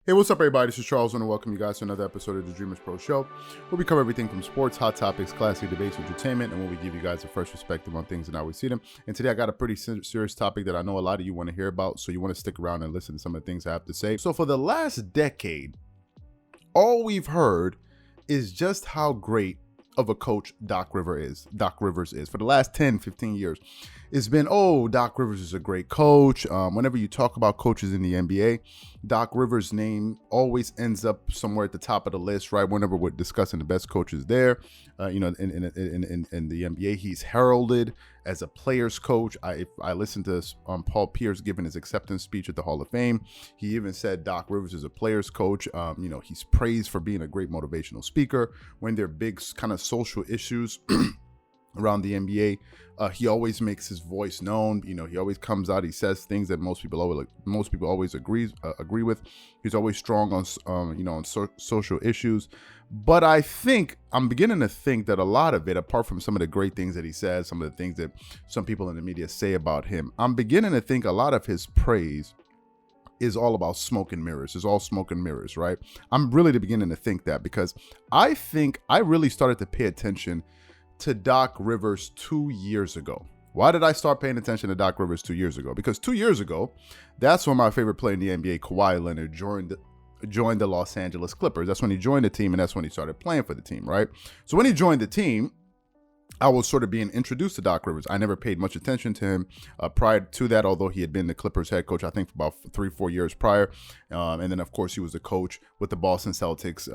Hey, what's up, everybody? This is Charles, and I welcome you guys to another episode of the Dreamerspro Show, where we cover everything from sports, hot topics, classic debates, entertainment, and where we give you guys a fresh perspective on things and how we see them. And today I got a pretty serious topic that I know a lot of you want to hear about, so you want to stick around and listen to some of the things I have to say. So for the last decade, all we've heard is just how great of a coach Doc Rivers is. For the last 10, 15 years, it's been, Doc Rivers is a great coach. Whenever you talk about coaches in the NBA, Doc Rivers' name always ends up somewhere at the top of the list, right? Whenever we're discussing the best coaches there, in the NBA, he's heralded as a player's coach. I listened to Paul Pierce giving his acceptance speech at the Hall of Fame. He even said Doc Rivers is a player's coach. He's praised for being a great motivational speaker. When there are big kind of social issues around the NBA, he always makes his voice known. He always comes out. He says things that most people always agree with. He's always strong on social issues. But I'm beginning to think that a lot of it, apart from some of the great things that he says, some of the things that some people in the media say about him, I'm beginning to think a lot of his praise is all about smoke and mirrors. It's all smoke and mirrors, right? I'm really beginning to think that, because I think I really started to pay attention to Doc Rivers 2 years ago. Why did I start paying attention to Doc Rivers 2 years ago? Because 2 years ago, that's when my favorite player in the NBA, Kawhi Leonard, joined the Los Angeles Clippers. That's when he joined the team, and that's when he started playing for the team, right? So when he joined the team, I was sort of being introduced to Doc Rivers. I never paid much attention to him prior to that, although he had been the Clippers head coach, I think, for about 3-4 years prior. And then, of course, he was the coach with the Boston Celtics,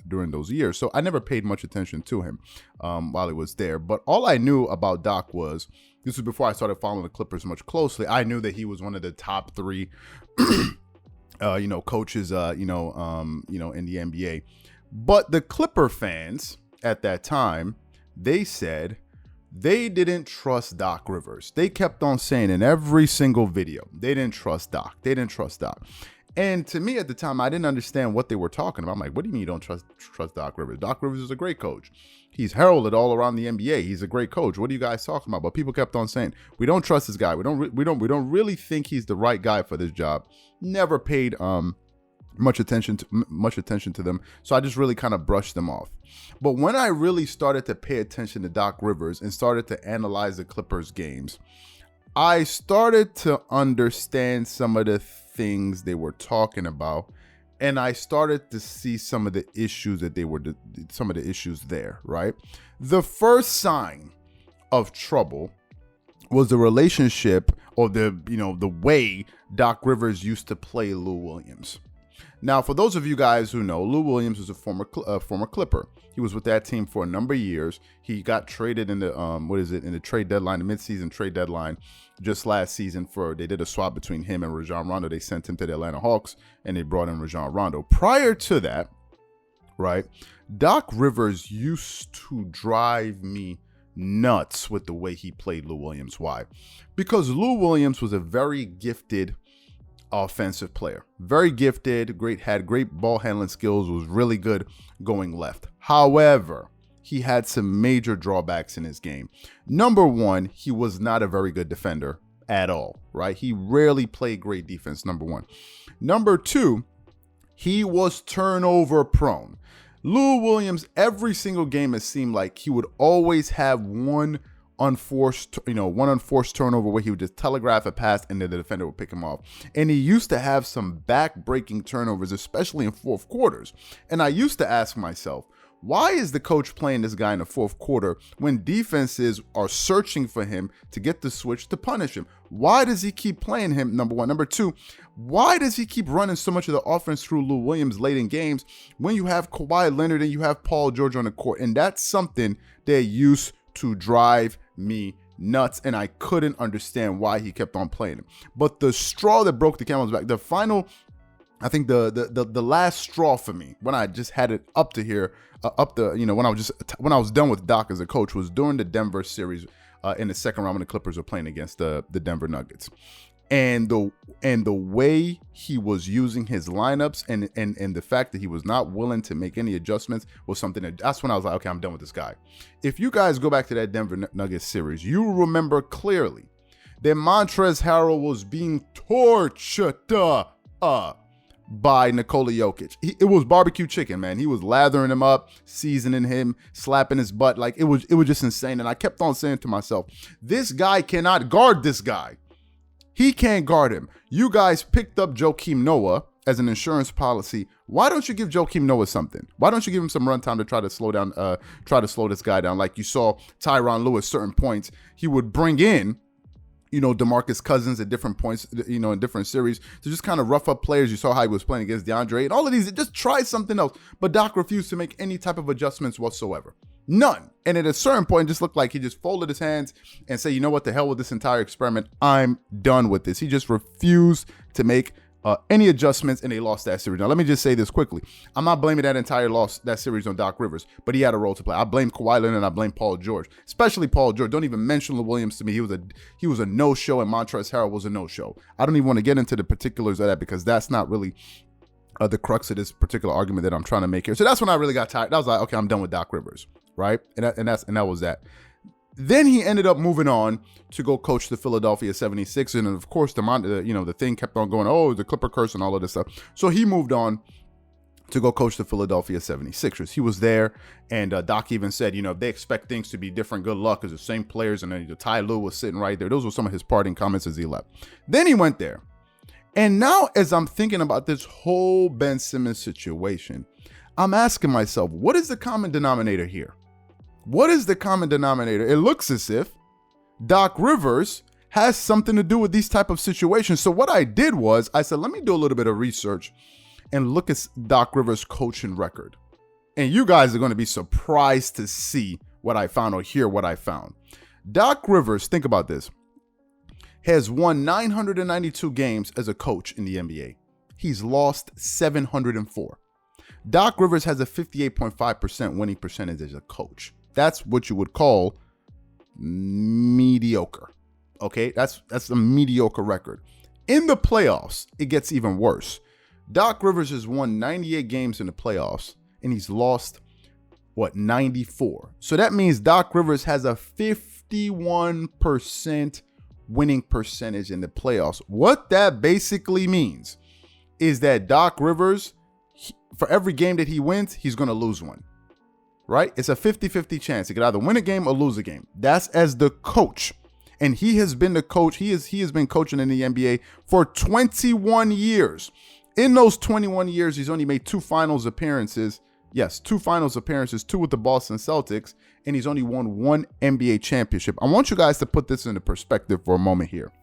during those years. So I never paid much attention to him while he was there. But all I knew about Doc was, this was before I started following the Clippers much closely. I knew that he was one of the top three, coaches, in the NBA. But the Clipper fans at that time, they said they didn't trust Doc Rivers. They kept on saying in every single video, they didn't trust Doc. They didn't trust Doc. And to me at the time, I didn't understand what they were talking about. I'm like, what do you mean you don't trust Doc Rivers? Doc Rivers is a great coach. He's heralded all around the NBA. He's a great coach. What are you guys talking about? But people kept on saying, we don't trust this guy. We don't really think he's the right guy for this job. Never paid much attention to them. So I just really kind of brushed them off. But when I really started to pay attention to Doc Rivers and started to analyze the Clippers games, I started to understand some of the things they were talking about, and I started to see some of the issues there, right? The first sign of trouble was the relationship, or the way Doc Rivers used to play Lou Williams. Now, for those of you guys who know, Lou Williams was a former Clipper. He was with that team for a number of years. He got traded in the trade deadline, the midseason trade deadline, just last season. They did a swap between him and Rajon Rondo. They sent him to the Atlanta Hawks, and they brought in Rajon Rondo. Prior to that, right, Doc Rivers used to drive me nuts with the way he played Lou Williams. Why? Because Lou Williams was a very gifted offensive player, very gifted, had great ball handling skills, was really good going left. However, he had some major drawbacks in his game. Number one, he was not a very good defender at all, right? He rarely played great defense, number one. Number two, he was turnover prone. Lou Williams, every single game, it seemed like he would always have one unforced turnover where he would just telegraph a pass and then the defender would pick him off. And he used to have some back-breaking turnovers, especially in fourth quarters. And I used to ask myself, why is the coach playing this guy in the fourth quarter when defenses are searching for him to get the switch to punish him? Why does he keep playing him, number one? Number two, why does he keep running so much of the offense through Lou Williams late in games when you have Kawhi Leonard and you have Paul George on the court? And that's something that used to drive me nuts, and I couldn't understand why he kept on playing him. But the straw that broke the camel's back, the final, I think the last straw for me, when I just had it up to here, when I was done with Doc as a coach, was during the Denver series in the second round when the Clippers were playing against the Denver Nuggets. And the way he was using his lineups and the fact that he was not willing to make any adjustments was something that's when I was like, okay, I'm done with this guy. If you guys go back to that Denver Nuggets series, you remember clearly that Montrezl Harrell was being tortured by Nikola Jokic. It was barbecue chicken, man. He was lathering him up, seasoning him, slapping his butt. Like, it was just insane. And I kept on saying to myself, this guy cannot guard this guy. He can't guard him. You guys picked up Joakim Noah as an insurance policy. Why don't you give Joakim Noah something? Why don't you give him some runtime to try to slow this guy down? Like you saw Tyronn Lue at certain points, he would bring in, DeMarcus Cousins at different points, in different series to just kind of rough up players. You saw how he was playing against DeAndre and all of these. Just try something else. But Doc refused to make any type of adjustments whatsoever. None. And at a certain point, it just looked like he just folded his hands and said, you know what, the hell with this entire experiment. I'm done with this. He just refused to make any adjustments, and they lost that series. Now, let me just say this quickly. I'm not blaming that entire loss, that series, on Doc Rivers, but he had a role to play. I blame Kawhi Leonard and I blame Paul George, especially Paul George. Don't even mention Lou Williams to me. He was a no-show, and Montrezl Harrell was a no-show. I don't even want to get into the particulars of that because that's not really the crux of this particular argument that I'm trying to make here. So that's when I really got tired. I was like, okay, I'm done with Doc Rivers, right? And that was that. Then he ended up moving on to go coach the Philadelphia 76ers. And of course, the thing kept on going, oh, the Clipper curse and all of this stuff. So he moved on to go coach the Philadelphia 76ers. He was there, and Doc even said, if they expect things to be different, good luck, because the same players, and then Ty Lue was sitting right there. Those were some of his parting comments as he left. Then he went there. And now, as I'm thinking about this whole Ben Simmons situation, I'm asking myself, what is the common denominator here? What is the common denominator? It looks as if Doc Rivers has something to do with these type of situations. So what I did was I said, let me do a little bit of research and look at Doc Rivers' coaching record. And you guys are going to be surprised to see what I found or hear what I found. Doc Rivers, think about this, has won 992 games as a coach in the NBA. He's lost 704. Doc Rivers has a 58.5% winning percentage as a coach. That's what you would call mediocre. Okay, that's a mediocre record. In the playoffs, it gets even worse. Doc Rivers has won 98 games in the playoffs, and he's lost, 94. So that means Doc Rivers has a 51% winning percentage in the playoffs. What that basically means is that Doc Rivers, for every game that he wins, he's going to lose one. Right? It's a 50-50 chance. He could either win a game or lose a game. That's as the coach. And he has been the coach. He has been coaching in the NBA for 21 years. In those 21 years, he's only made 2 finals appearances. Yes, 2 finals appearances, 2 with the Boston Celtics, and he's only won 1 NBA championship. I want you guys to put this into perspective for a moment here.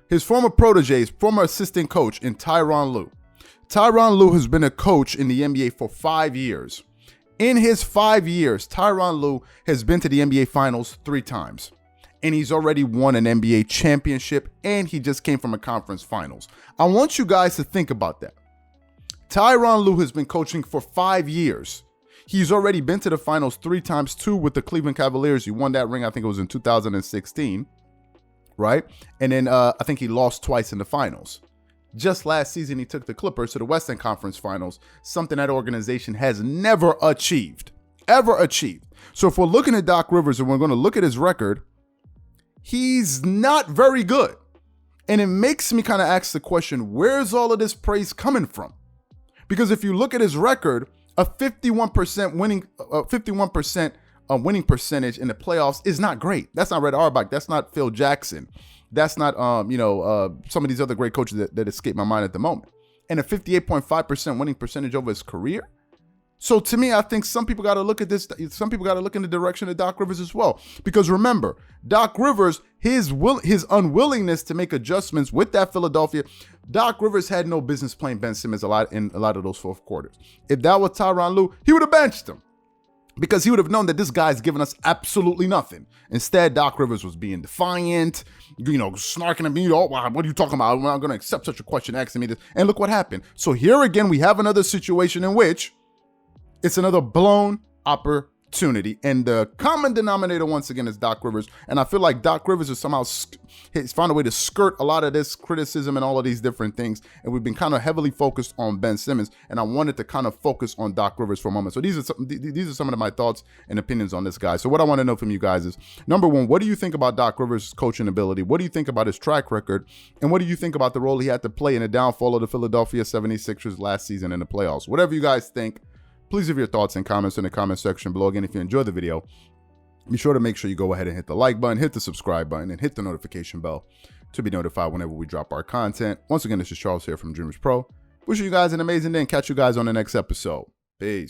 His former proteges, former assistant coach in Tyronn Lue. Tyronn Lue has been a coach in the NBA for 5 years. In his 5 years, Tyronn Lue has been to the NBA Finals 3 times. And he's already won an NBA championship, and he just came from a conference finals. I want you guys to think about that. Tyronn Lue has been coaching for 5 years. He's already been to the finals 3 times, 2 with the Cleveland Cavaliers. He won that ring, I think it was in 2016, right? And then I think he lost twice in the finals. Just last season, he took the Clippers to the Western Conference Finals, something that organization has never achieved, ever achieved. So if we're looking at Doc Rivers and we're going to look at his record, he's not very good. And it makes me kind of ask the question, where's all of this praise coming from? Because if you look at his record, a 51% winning percentage in the playoffs is not great. That's not Red Auerbach. That's not Phil Jackson. That's not, some of these other great coaches that escape my mind at the moment. And a 58.5% winning percentage over his career. So to me, I think some people got to look at this. Some people got to look in the direction of Doc Rivers as well. Because remember, Doc Rivers, his unwillingness to make adjustments with that Philadelphia, Doc Rivers had no business playing Ben Simmons in a lot of those fourth quarters. If that was Tyronn Lue, he would have benched him. Because he would have known that this guy's giving us absolutely nothing. Instead, Doc Rivers was being defiant, snarking at me. Oh, what are you talking about? I'm not going to accept such a question asking me this. And look what happened. So here again, we have another situation in which it's another blown opportunity. opportunity, and the common denominator once again is Doc Rivers. And I feel like Doc Rivers has somehow he's found a way to skirt a lot of this criticism and all of these different things, and we've been kind of heavily focused on Ben Simmons, and I wanted to kind of focus on Doc Rivers for a moment. So these are some of my thoughts and opinions on this guy. So what I want to know from you guys is, number one, what do you think about Doc Rivers' coaching ability? What do you think about his track record? And what do you think about the role he had to play in the downfall of the Philadelphia 76ers last season in the playoffs? Whatever you guys think, please leave your thoughts and comments in the comment section below. Again, if you enjoyed the video, be sure to make sure you go ahead and hit the like button, hit the subscribe button, and hit the notification bell to be notified whenever we drop our content. Once again, this is Charles here from Dreamerspro. Wishing you guys an amazing day and catch you guys on the next episode. Peace.